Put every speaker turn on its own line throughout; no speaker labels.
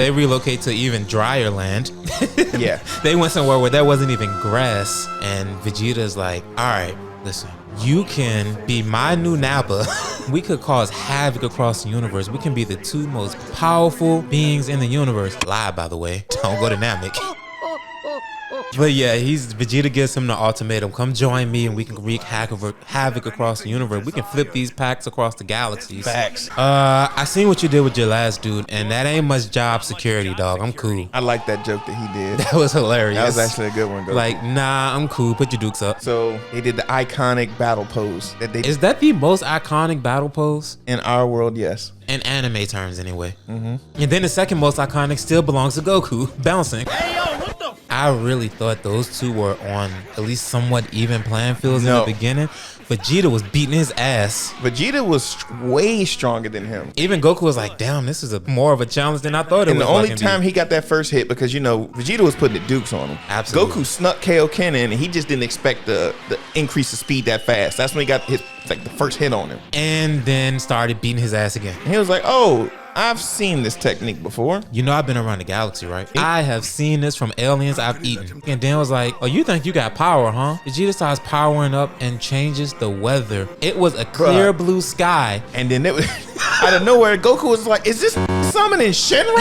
They relocate to even drier land.
Yeah.
They went somewhere where there wasn't even grass. And Vegeta's like, all right, listen. You can be my new Nappa. We could cause havoc across the universe. We can be the two most powerful beings in the universe. Lie, by the way. Don't go to Namek. But yeah, Vegeta gives him the ultimatum. Come join me and we can wreak havoc across the universe. We can flip these packs across the galaxies.
Facts.
I seen what you did with your last dude, and that ain't much job security, dog. I'm cool.
I like that joke that he did.
That was hilarious.
That was actually a good one, Goku.
Like, nah, I'm cool. Put your dukes up.
So they did the iconic battle pose that they
Is that the most iconic battle pose?
in our world? Yes.
In anime terms, anyway. And then the second most iconic still belongs to Goku, bouncing. I really thought those two were on at least somewhat even playing fields in the beginning. Vegeta was beating his ass.
Vegeta was way stronger than him.
Even Goku was like, damn, this is more of a challenge than I thought it was.
And the only time he got that first hit, because, you know, Vegeta was putting the dukes on him.
Absolutely.
Goku snuck Kaioken in, and he just didn't expect the increase of speed that fast. That's when he got his, like, the first hit on him.
And then started beating his ass again.
And he was like, oh, I've seen this technique before.
You know I've been around the galaxy, right? I have seen this from aliens I've eaten. And Dan was like, oh, you think you got power, huh? Vegeta starts powering up and changes the weather. It was a clear blue sky.
And then it was out of nowhere, Goku was like, is this summoning Shenron?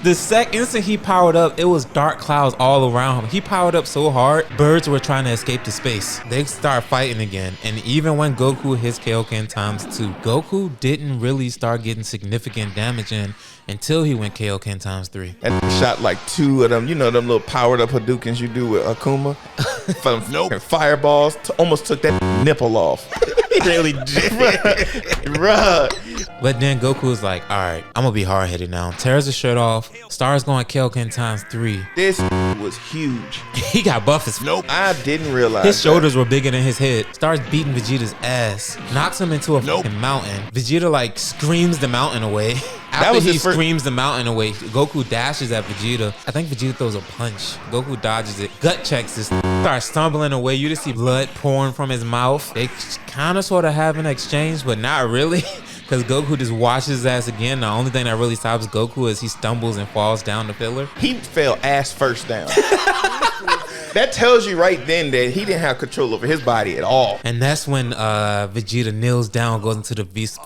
The instant he powered up, it was dark clouds all around him. He powered up so hard, birds were trying to escape to space. They start fighting again. And even when Goku hits Kaioken ×2, Goku didn't really start getting significant damage in until he went Kaioken ×3.
And shot like two of them, you know, them little powered up Hadoukens you do with Akuma. From fireballs, almost took that nipple off. He really did. Bruh.
But then Goku was like, all right, I'm gonna be hard-headed now. Tears his shirt off, starts going Kaioken ×3.
This was huge.
He got buff as
I didn't realize
his shoulders were bigger than his head. Starts beating Vegeta's ass, knocks him into a fucking mountain. Vegeta like screams the mountain away. After he screams the mountain away, Goku dashes at Vegeta. I think Vegeta throws a punch. Goku dodges it, gut checks this, starts stumbling away. You just see blood pouring from his mouth. They kind of sort of have an exchange, but not really. Because Goku just washes his ass again. The only thing that really stops Goku is he stumbles and falls down the pillar.
He fell ass first down. That tells you right then that he didn't have control over his body at all.
And that's when Vegeta kneels down, goes into the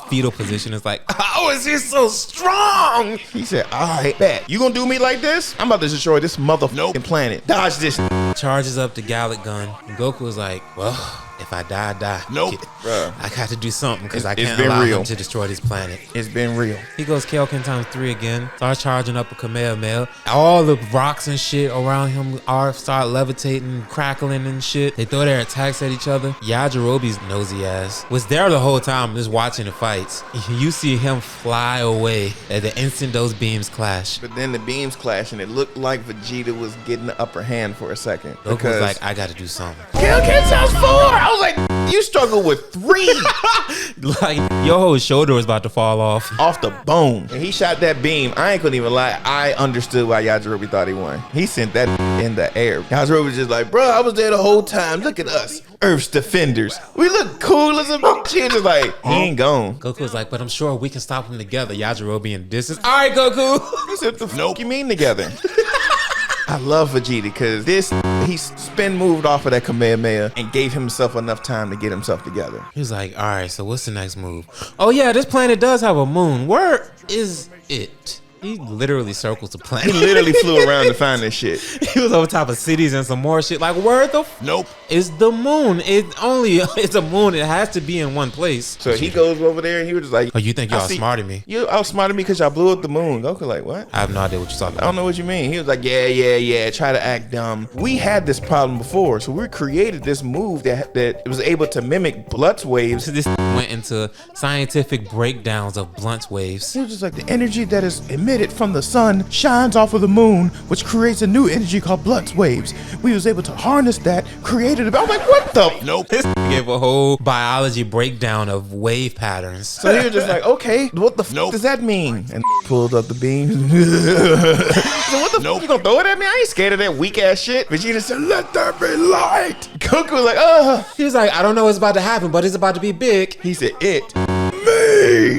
fetal position. It's like, how is he so strong?
He said, all right, bet. You gonna do me like this? I'm about to destroy this motherfucking planet. Dodge this.
Charges up the Gallic gun. And Goku was like, well, if I die, I die. I got to do something because I can't allow him to destroy this planet.
It's been real.
He goes Kaioken ×3 again, starts charging up a Kamehameha. All the rocks and shit around him start levitating, crackling and shit. They throw their attacks at each other. Yajirobe's nosy ass was there the whole time just watching the fights. You see him fly away at the instant those beams clash.
But then the beams clash and it looked like Vegeta was getting the upper hand for a second.
Goku was like, I got to do something.
Kaioken ×4! I was like, you struggle with 3.
Like, your whole shoulder was about to fall off.
Off the bone. And he shot that beam. I ain't gonna even lie. I understood why Yajirobe thought he won. He sent that in the air. Yajirobe was just like, bro, I was there the whole time. Look at us. Earth's defenders. We look cool as a bitch. He was just like, he ain't gone.
Goku was like, but I'm sure we can stop him together. Yajirobe in the distance. All right, Goku.
He said, the fuck you mean together? I love Vegeta because he spin moved off of that Kamehameha and gave himself enough time to get himself together.
He was like, all right, so what's the next move? Oh yeah, this planet does have a moon. Where is it? He literally circles the planet.
He literally flew around to find this shit.
He was over top of cities and some more shit. Like, where the is the moon? It's a moon. It has to be in one place.
So he goes over there and he was just like,
oh, you think y'all outsmarted me?
You outsmarted me because y'all blew up the moon. Goku like, what?
I have no idea what you're talking about.
I don't know what you mean. He was like, yeah. Try to act dumb. We had this problem before. So we created this move that was able to mimic Blunt's waves.
So this went into scientific breakdowns of Blunt's waves.
He was just like, the energy that is emitted from the sun shines off of the moon, which creates a new energy called Blunt's waves. We was able to harness that, created it. I was like, what the?
This gave a whole biology breakdown of wave patterns.
So he was just like, okay, what the does that mean? And pulled up the beam. So what the you gonna throw it at me? I ain't scared of that weak ass shit. Vegeta said, let there be light. Goku was like,
He was like, I don't know what's about to happen, but it's about to be big.
He said, it. Me. me.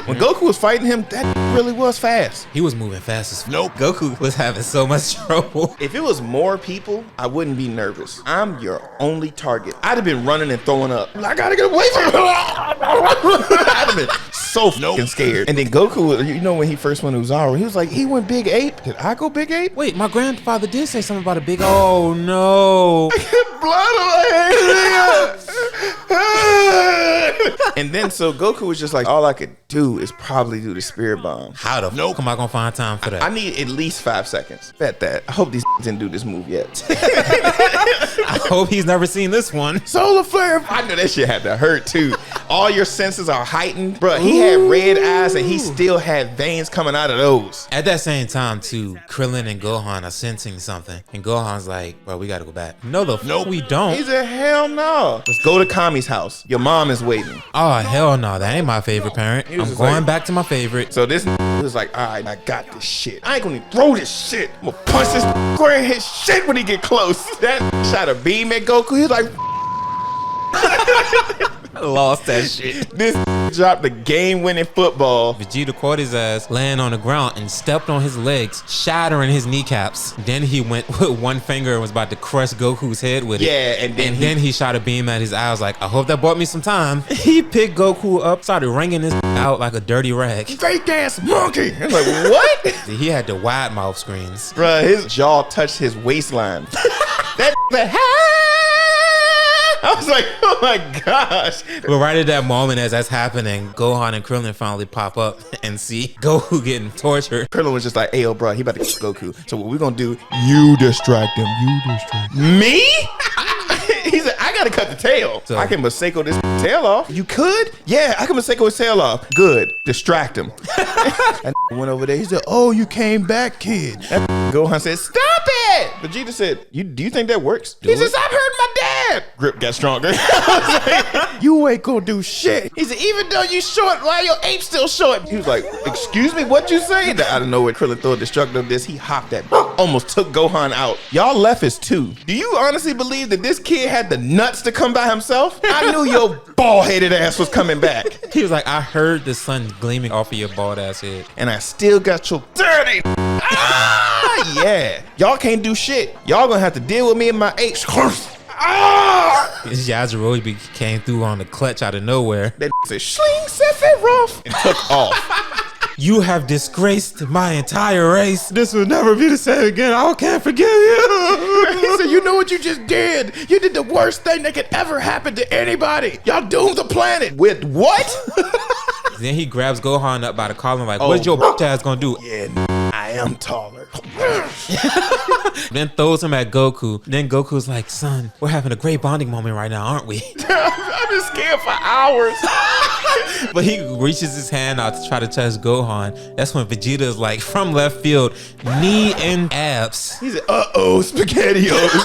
When Goku was fighting him, that really was fast.
He was moving fast as nope. Goku was having so much trouble.
If it was more people, I wouldn't be nervous. I'm your only target. I'd have been running and throwing up. I gotta get away from him. I'd have been so fucking scared. And then Goku, you know, when he first went to Zaro, he was like, he went Big Ape. Did I go Big Ape?
Wait, my grandfather did say something about a big. Oh no!
Blood on my head. And then so Goku was just like, all I could do is probably do the spirit bomb.
How the fuck am I gonna find time for that?
I need at least 5 seconds. Bet that. I hope these didn't do this move yet.
I hope he's never seen this one.
Solar flare. I know that shit had to hurt too. All your senses are heightened. Bro, he had red eyes and he still had veins coming out of those.
At that same time too, Krillin and Gohan are sensing something. And Gohan's like, bro, we gotta go back. No, we don't.
He said, hell no. Let's go to Kami's house. Your mom is waiting.
Oh, hell no. That ain't my favorite parent. I'm going back to my favorite.
So this was like, all right, I got this shit. I ain't gonna throw this shit. I'm gonna punch this square in his shit when he get close. That shot a beam at Goku. He's like,
lost that shit.
This dropped the game-winning football.
Vegeta caught his ass laying on the ground and stepped on his legs, shattering his kneecaps. Then he went with one finger and was about to crush Goku's head with it.
Yeah, and
then he shot a beam at his eye. I was like, I hope that bought me some time. He picked Goku up, started wringing his out like a dirty rag.
Fake ass monkey. I was like, what?
He had the wide mouth screams.
Bruh, his jaw touched his waistline. That I was like, oh my gosh.
But right at that moment as that's happening, Gohan and Krillin finally pop up and see Goku getting tortured.
Krillin was just like, hey, yo, bro, he about to kill Goku. So what we gonna do, you distract him. Me? He said, I gotta cut the tail. So I can Maseko this tail off. You could? Yeah, I can Maseko his tail off. Good. Distract him. That went over there. He said, oh, you came back, kid. That Gohan said, stop it. Vegeta said, do you think that works? He said, stop hurting my dad. Grip got stronger. Like, you ain't gonna do shit. He said, even though you short, why your ape still short? He was like, excuse me, what you say? Out of nowhere, Krillin threw a destructive this. He hopped that, almost took Gohan out. Y'all left his two. Do you honestly believe that this kid had the nuts to come by himself? I knew your bald-headed ass was coming back.
He was like, I heard the sun gleaming off of your bald ass head.
And I still got your dirty. Yeah. Y'all can't do shit. Y'all gonna have to deal with me and my apes.
Yajirobe came through on the clutch out of nowhere.
That said, Schling Sephiroth, and took off.
You have disgraced my entire race. This will never be the same again. I can't forgive you.
He said, you know what you just did? You did the worst thing that could ever happen to anybody. Y'all doomed the planet. With what?
Then he grabs Gohan up by the collar like, what's your bitch ass gonna do?
Yeah, I am taller.
Then throws him at Goku. Then Goku's like, son, we're having a great bonding moment right now, aren't we?
I've been scared for hours.
But he reaches his hand out to try to touch Gohan. That's when Vegeta is like, from left field, knee and abs.
He said, uh-oh, SpaghettiOs.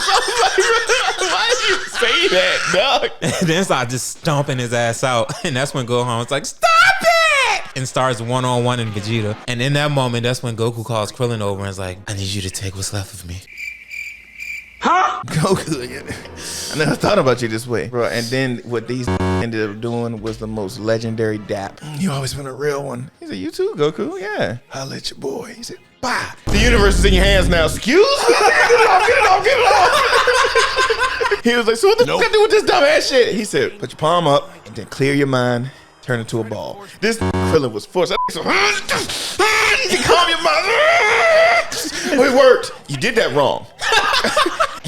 Why did you say that, dog?
And then start just stomping his ass out. And that's when Gohan was like, stop it! And starts one-on-one in Vegeta. And in that moment, that's when Goku calls Krillin over and is like, I need you to take what's left of me.
Huh? Goku, I never thought about you this way, bro. And then what these ended up doing was the most legendary dap. You always been a real one. He said, you too, Goku. Yeah. I'll let your boy. He said, bye. The universe is in your hands now. Excuse me? Get it off. He was like, so what the fuck I do with this dumb ass shit? He said, put your palm up and then clear your mind. Turn into a ball. This Krillin was forced. So, you can calm your mind. It worked. You did that wrong.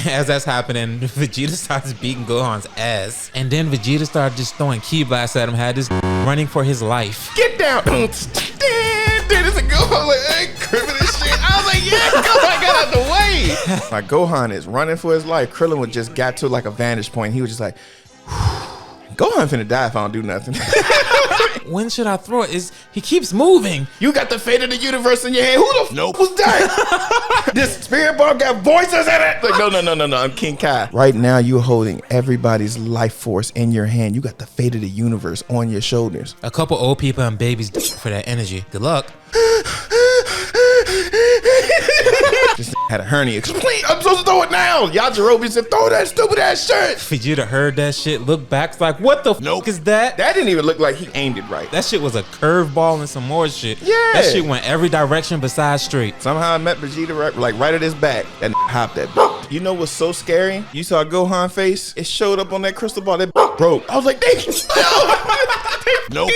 As that's happening, Vegeta starts beating Gohan's ass. And then Vegeta started just throwing ki blasts at him, had this running for his life.
Get down. There's a Gohan like, hey, cribbing this shit. I was like, yeah, Gohan got out the way. Like Gohan is running for his life. Krillin would just got to like a vantage point. He was just like, Gohan finna die if I don't do nothing.
When should I throw it? He keeps moving.
You got the fate of the universe in your hand. Who the f was that? This spirit bomb got voices in it. Like, no. I'm King Kai. Right now, you're holding everybody's life force in your hand. You got the fate of the universe on your shoulders.
A couple old people and babies for that energy. Good luck.
This had a hernia. Please, I'm supposed to throw it now. Yajirobe said, throw that stupid ass shirt.
Vegeta heard that shit, looked back, like, what the f is that?
That didn't even look like he aimed it right.
That shit was a curveball and some more shit.
Yeah.
That shit went every direction besides straight.
Somehow I met Vegeta right at his back and hopped that bitch. You know what's so scary? You saw Gohan face? It showed up on that crystal ball. That broke. I was like, they no.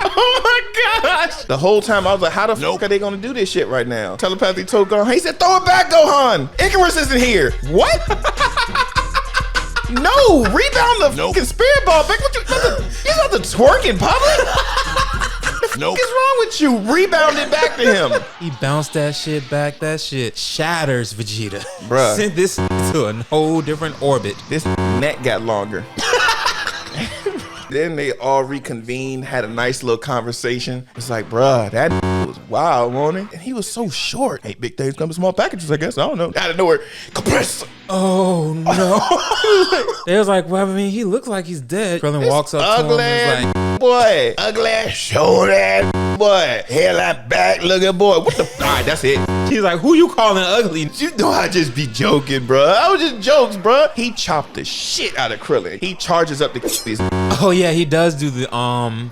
Oh my gosh. The whole time I was like, how the fuck are they gonna do this shit right now? Telepathy told Gohan, he said, throw it back, Gohan. Icarus isn't here. What? No, rebound the fucking spirit ball back. What you about to twerk in public? What the fuck is wrong with you? Rebound it back to him.
He bounced that shit back. That shit shatters Vegeta.
Bruh.
Sent this to a whole different orbit.
This neck got longer. Then they all reconvened, had a nice little conversation. It's like, bruh, that was wild, wasn't it? And he was so short. Hey, big things come in small packages, I guess. I don't know. Out of nowhere, compress.
Oh no. They was like, well, I mean, he looks like he's dead. Krillin walks up to him and is like,
boy, ugly ass shoulder boy, hairline back looking boy. What the? All right, that's it.
He's like, who you calling ugly?
You know I just be joking, bro. I was just jokes, bro. He chopped the shit out of Krillin. He charges up the these.
Oh yeah, he does do the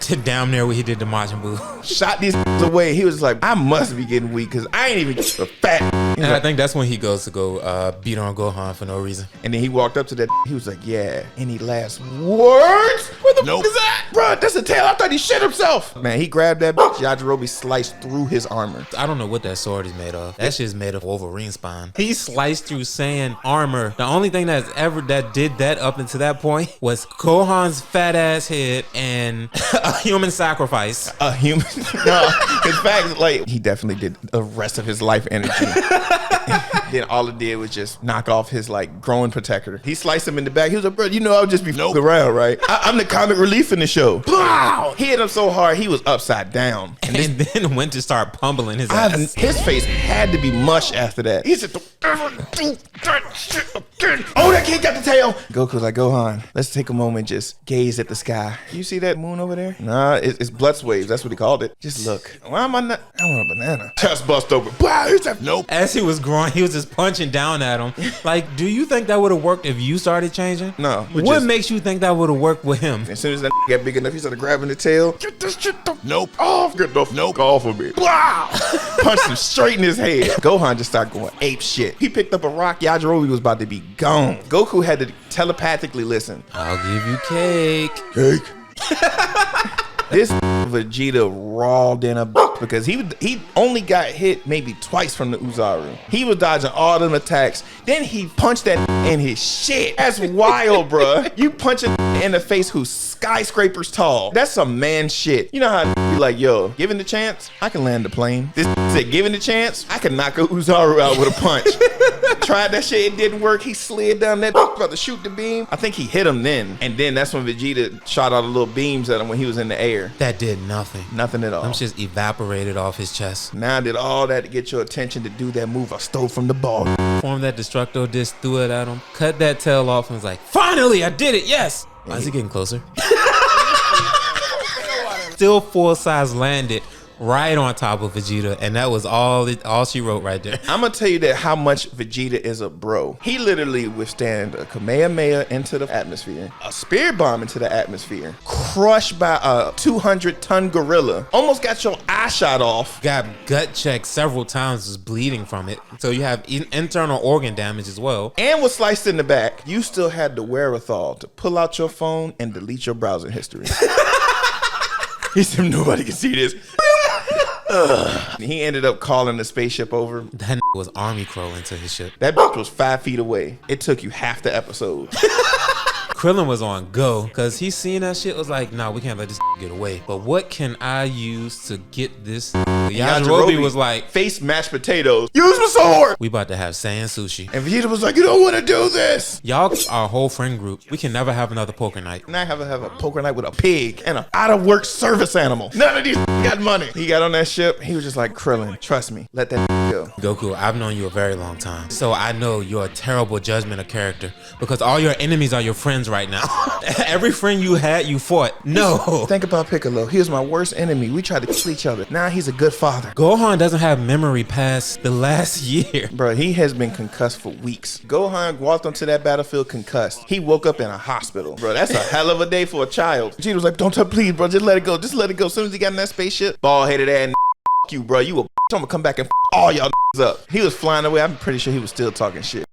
to down there where he did the Majin Buu.
Shot these away. He was like, I must be getting weak because I ain't even fat.
And like, I think that's when he goes to go beat on Gohan for no reason.
And then he walked up to that. He was like, yeah. Any last words? Where the fuck is that? Bro, that's a tail. I thought he shit himself. Man, he grabbed that bitch. Yajirobe sliced through his armor.
I don't know what that sword is made of. That shit's made of Wolverine spine. He sliced through Saiyan armor. The only thing that did that up until that point was Gohan's fat ass head and a human sacrifice.
A human? No, in fact, like, he definitely did the rest of his life energy. Then all it did was just knock off his like growing protector. He sliced him in the back. He was like, bro, you know I'll just be fucking around, right? I'm the comic relief in the show. Wow! He hit him so hard he was upside down.
And then went to start pummeling his ass.
His face had to be mush after that. He said, don't ever do that shit again. Oh, that kid got the tail. Goku's like, Gohan, let's take a moment and just gaze at the sky. You see that moon over there? Nah, it's blood waves. That's what he called it. Just look. Why am I not? I want a banana. Chest bust open. Wow, he's like, nope.
As he was growing, he was just punching down at him. Like, do you think that would have worked if you started changing?
No.
What makes you think that would have worked with him?
As soon as that got big enough, he started grabbing the tail. Get this shit the nope off. Get the nope off of me. Wow. Punched him straight in his head. Gohan just started going ape shit. He picked up a rock. Yajirobe was about to be gone. Goku had to telepathically listen.
I'll give you cake.
Cake. This Vegeta rawled in a because he only got hit maybe twice from the Uzaru. He was dodging all them attacks. Then he punched that in his shit. That's wild, bruh. You punch a in the face who's skyscrapers tall. That's some man shit. You know how be like, yo, given the chance, I can land the plane. This said, given the chance, I can knock a Uzaru out with a punch. Tried that shit, it didn't work. He slid down that about to shoot the beam. I think he hit him then. And then that's when Vegeta shot all the little beams at him when he was in the air.
That did nothing.
Nothing at all.
Them just evaporated off his chest.
Now I did all that to get your attention to do that move I stole from the ball.
Formed that Destructo disc, threw it at him, cut that tail off, and was like, finally, I did it, yes! Why is he getting closer? Still full size landed right on top of Vegeta, and that was all she wrote right there.
I'm gonna tell you that how much Vegeta is a bro. He literally withstand a Kamehameha into the atmosphere, a spirit bomb into the atmosphere, crushed by a 200-ton gorilla, almost got your eye shot off.
Got gut checked several times, was bleeding from it. So you have internal organ damage as well.
And was sliced in the back. You still had the wherewithal to pull out your phone and delete your browser history. He said, nobody can see this. He ended up calling the spaceship over.
That was army crawling to his ship.
That bitch was 5 feet away. It took you half the episode.
Krillin was on go because he seen that shit, was like, nah, we can't let this get away. But what can I use to get this? Yajirobe was like,
face mashed potatoes. Use my sword.
We about to have Saiyan sushi.
And Vegeta was like, you don't want to do this.
Y'all, our whole friend group, we can never have another poker night.
Now I have a poker night with a pig and an out-of-work service animal. None of these got money. He got on that ship. He was just like, Krillin, trust me. Let that go.
Goku, I've known you a very long time, so I know you're a terrible judgment of character because all your enemies are your friends right now. Every friend you had, you fought. No.
Think about Piccolo. He was my worst enemy. We tried to kill each other. Now he's a good father.
Gohan doesn't have memory past the last year.
Bro, he has been concussed for weeks. Gohan walked onto that battlefield concussed. He woke up in a hospital. Bro, that's a hell of a day for a child. Vegeta was like, don't touch, please, bro. Just let it go. Just let it go. As soon as he got in that spaceship, bald-headed ass you, bro. You a I'm gonna come back and all y'all up. He was flying away. I'm pretty sure he was still talking shit.